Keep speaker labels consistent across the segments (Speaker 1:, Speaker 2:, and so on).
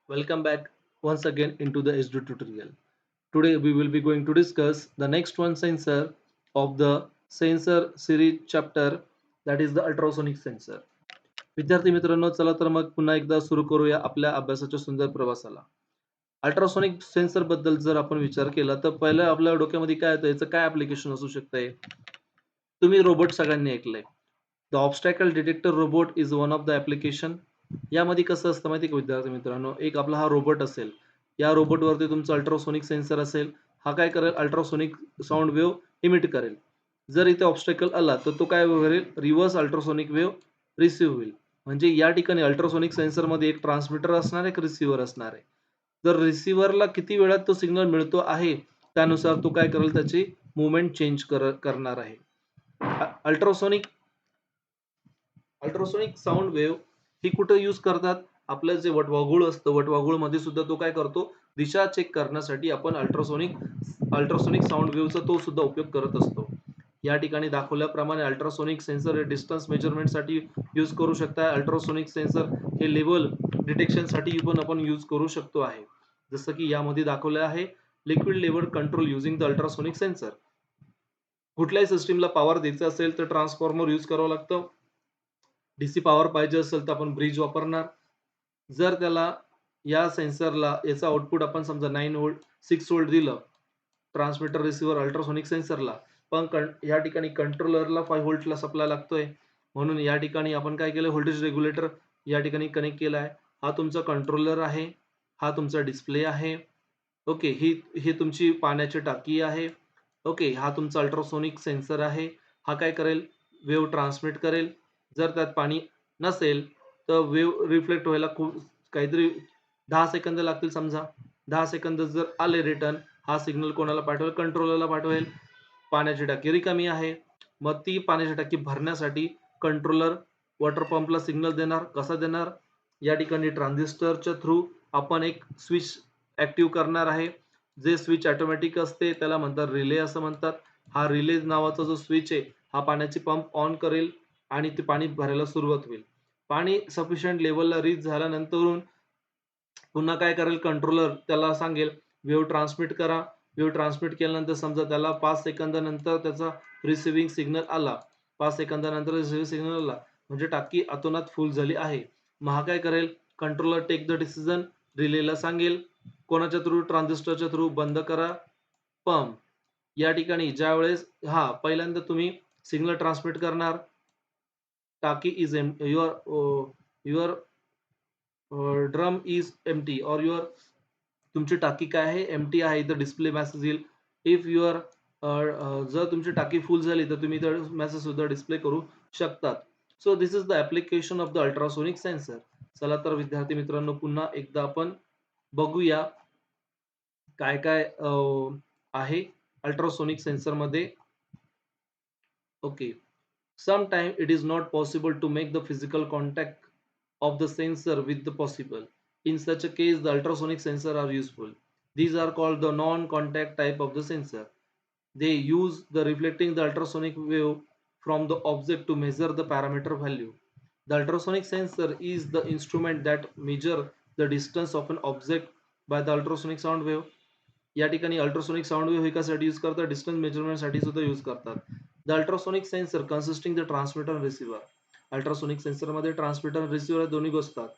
Speaker 1: Welcome back once again into the HD tutorial. Today we will be going to discuss the next one sensor of the sensor series chapter, that is the ultrasonic sensor. विद्यार्थी मित्रांनो, चला तर मग पुन्हा एकदा सुरू करूया आपल्या अभ्यासाच्या सुंदर प्रवासाला. अल्ट्रासोनिक सेन्सर बद्दल जर आपण विचार केला तर पहिलं आपल्या डोक्यामध्ये काय येतं, याचं काय ऍप्लिकेशन असू शकतंय. तुम्ही रोबोट सगळ्यांनी ऐकलंय. The obstacle detector robot is one of the application. यामध्ये कसं असतं माहिती आहे का विद्यार्थी मित्रांनो, एक आपला हा रोबोट असेल. या रोबोटवरती तुमचं अल्ट्रासोनिक सेन्सर असेल. हा काय करेल, अल्ट्रासोनिक साऊंड वेव्ह इमिट करेल. जर इथे ऑब्स्टॅकल आला तर तो काय करेल, रिव्हर्स अल्ट्रासोनिक वेव्ह रिसिव्ह होईल. म्हणजे या ठिकाणी अल्ट्रासोनिक सेन्सरमध्ये एक ट्रान्समीटर असणार आहे, एक रिसिव्हर असणार आहे. जर रिसिव्हरला किती वेळात तो सिग्नल मिळतो आहे, त्यानुसार तो काय करेल, त्याची मुवमेंट चेंज करणार आहे. अल्ट्रासोनिक अल्ट्रासोनिक साऊंड वेव्ह ही कुठे यूज करतात, आपलं जे वटवाघूळ असतं, वटवाघूळमध्ये सुद्धा तो काय करतो, दिशा चेक करण्यासाठी आपण अल्ट्रासोनिक साऊंड वेव्हचा तो सुद्धा उपयोग करत असतो. या ठिकाणी दाखवल्याप्रमाणे अल्ट्रासोनिक सेन्सर हे डिस्टन्स मेजरमेंटसाठी यूज करू शकता. अल्ट्रासोनिक सेन्सर हे लेवल डिटेक्शनसाठी पण आपण यूज करू शकतो आहे. जसं की यामध्ये दाखवलं आहे, liquid level control using the ultrasonic sensor. कुठल्याही सिस्टीमला पॉवर द्यायचं असेल तर ट्रान्सफॉर्मर यूज करावं लागतं. डीसी पॉवर पाहिजे असेल तर आपण ब्रिज वापरणार. जर त्याला या सेन्सरला याचा आउटपुट आपण समजा 9 व्होल्ट 6 व्होल्ट दिलं, ट्रान्समीटर रिसिव्हर अल्ट्रासोनिक सेन्सरला, पण या ठिकाणी कंट्रोलरला 5 व्होल्टला सप्लाय लागतोय. म्हणून या ठिकाणी आपण काय केलं, व्होल्टेज रेग्युलेटर या ठिकाणी कनेक्ट केला आहे. हा तुमचा कंट्रोलर आहे, हा तुमचा डिस्प्ले आहे. ओके, ही ही तुमची पाण्याची टाकी आहे. ओके, हा तुमचा अल्ट्रासोनिक सेन्सर आहे. हा काय करेल, वेव्ह ट्रान्समिट करेल. जर त्यात पाणी नसेल तर वेव्ह रिफ्लेक्ट व्हायला खूप काहीतरी 10 सेकंद लागतील समजा. 10 सेकंद जर आले रिटर्न, हा सिग्नल कोणाला पाठवेल, कंट्रोलरला पाठवेल. पाण्याची टाकी रिकामी आहे. मग ती पाण्याची टाकी भरण्यासाठी कंट्रोलर वॉटर पंपला सिग्नल देणार. कसा देणार, या ठिकाणी ट्रान्झिस्टरच्या थ्रू आपण एक स्विच ऍक्टिव्ह करणार आहे. जे स्विच ऑटोमॅटिक असते त्याला म्हणतात रिले असं म्हणतात. हा रिले नावाचा जो स्विच आहे, हा पाण्याची पंप ऑन करेल आणि ते पाणी भरायला सुरुवात होईल. पाणी सफिशियंट लेवलला रीच झाल्यानंतरून पुन्हा काय करेल, कंट्रोलर त्याला सांगेल वेव्ह ट्रान्समिट करा. वेव्ह ट्रान्समिट केल्यानंतर समजा त्याला 5 सेकंदानंतर त्याचा रिसिव्हिंग सिग्नल आला. 5 सेकंदानंतर रिसिव्हिंग सिग्नल आला म्हणजे टाकी अतोनात फुल झाली आहे. मग हा काय करेल, कंट्रोलर टेक द डिसिजन, रिलेला सांगेल कोणाच्या थ्रू, ट्रान्झिस्टरच्या थ्रू बंद करा पंप. या ठिकाणी ज्यावेळेस हा पहिल्यांदा तुम्ही सिग्नल ट्रान्समिट करणार, टाकी is your drum is empty और युअर, तुमची टाकी काय आहे, एम्प्टी आहे. इथं डिस्प्ले मेसेज येईल. इफ युअर जर तुमची टाकी फुल झाली तर तुम्ही इथं मेसेज सुद्धा डिस्प्ले करू शकतात. So this is the application of the ultrasonic sensor. चला तर विद्यार्थी मित्रांनो, पुन्हा एकदा आपण बघूया काय काय आहे अल्ट्रासोनिक सेन्सर मध्ये. Okay, sometimes it is not possible to make the physical contact of the sensor with the possible. In such a case, the ultrasonic sensor are useful. These are called the non-contact type of the sensor. They use the reflecting the ultrasonic wave from the object to measure the parameter value. The ultrasonic sensor is the instrument that measure the distance of an object by the ultrasonic sound wave. या ठिकाणी ultrasonic sound wave हे कशासाठी use करतात, distance मेजरमेंटसाठी सुद्धा use करतात. The ultrasonic sensor consisting the transmitter and receiver. Ultrasonic sensor मध्ये transmitter आणि receiver दोन्ही असतात.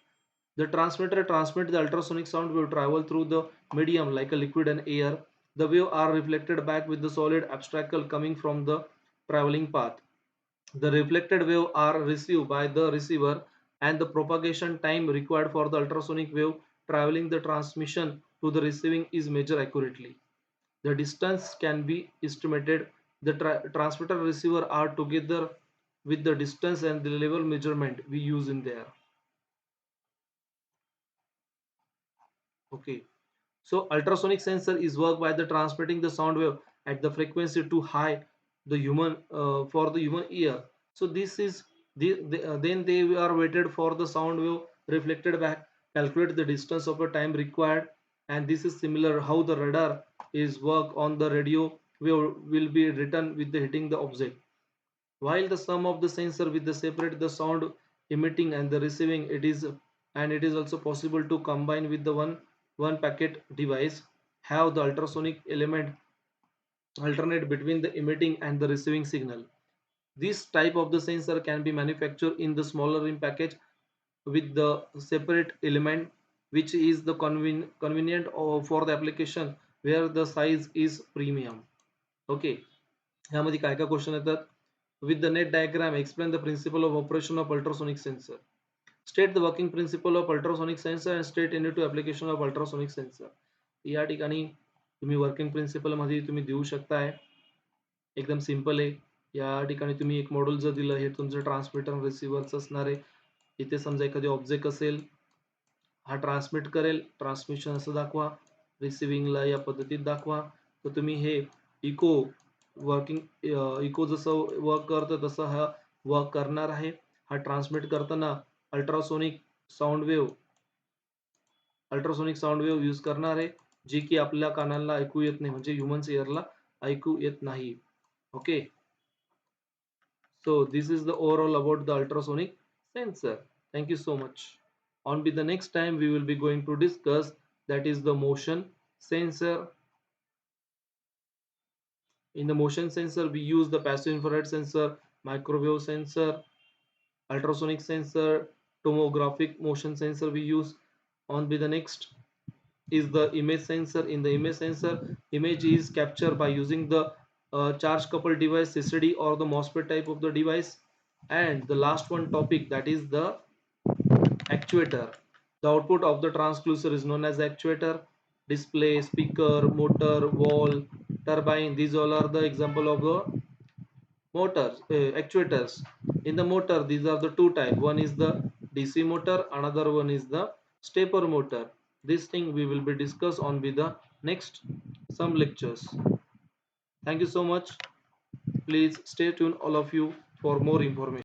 Speaker 1: The transmitter transmit the ultrasonic sound wave travel through the medium like a liquid and air. The wave are reflected back with the solid obstacle coming from the traveling path. The reflected wave are received by the receiver, and the propagation time required for the ultrasonic wave traveling the transmission to the receiving is measured accurately. The distance can be estimated. The transmitter and receiver are together with the distance and the level measurement we use in there. Okay. So ultrasonic sensor is work by the transmitting the sound wave at the frequency too high the human for the human ear. So this is then they are waited for the sound wave reflected back, calculate the distance of the time required, and this is similar how the radar is work on the radio wave will be written with the hitting the object. While the sum of the sensor with the separate the sound emitting and the receiving, it is and it is also possible to combine with the one packet device, have the ultrasonic element alternate between the emitting and the receiving signal. This type of the sensor can be manufactured in the smaller in package with the separate element, which is the convenient for the application where the size is premium. Okay, ह्यामध्ये काय काय question येतात. With the net diagram, explain the principle of operation of ultrasonic sensor. State the working principle of ultrasonic sensor and state any two application of ultrasonic sensor. या ठिकाणी तुम्ही working principle मध्ये तुम्ही देऊ शकताय. एकदम सिंपल आहे. या ठिकाणी तुम्ही एक मॉड्यूल जर दिलं, हे तुमचं ट्रान्समीटर रिसिव्हरच असणार आहे. इथे समजा एखादी ऑब्जेक्ट असेल, हा ट्रान्समिट करेल, ट्रान्समिशन असं दाखवा, रिसिव्हिंगला या पद्धतीत दाखवा. तर तुम्ही हे इको वर्किंग इको जसं वर्क करतं तसं हा वर्क करणार आहे. हा ट्रान्समिट करताना अल्ट्रासोनिक साऊंड वेव्ह यूज करणार आहे, जी की आपल्या कानाला ऐकू येत नाही, म्हणजे ह्युमन्स इयरला ऐकू येत नाही. Okay, so this is the overall about the ultrasonic sensor. Thank you so much. On with the next time we will be going to discuss, that is the motion sensor. In the motion sensor we use the passive infrared sensor, microwave sensor, ultrasonic sensor, tomographic motion sensor we use. On with the next is the image sensor. In the image sensor, image is captured by using the charge coupled device, CCD, or the MOSFET type of the device. And the last one topic, that is the actuator. The output of the transducer is known as actuator. Display, speaker, motor, wall, turbine, these all are the example of the motors, actuators. In the motor, these are the two type. One is the DC motor, another one is the stepper motor. This thing we will be discuss on with the next some lectures. Thank you so much. Please stay tuned all of you for more information.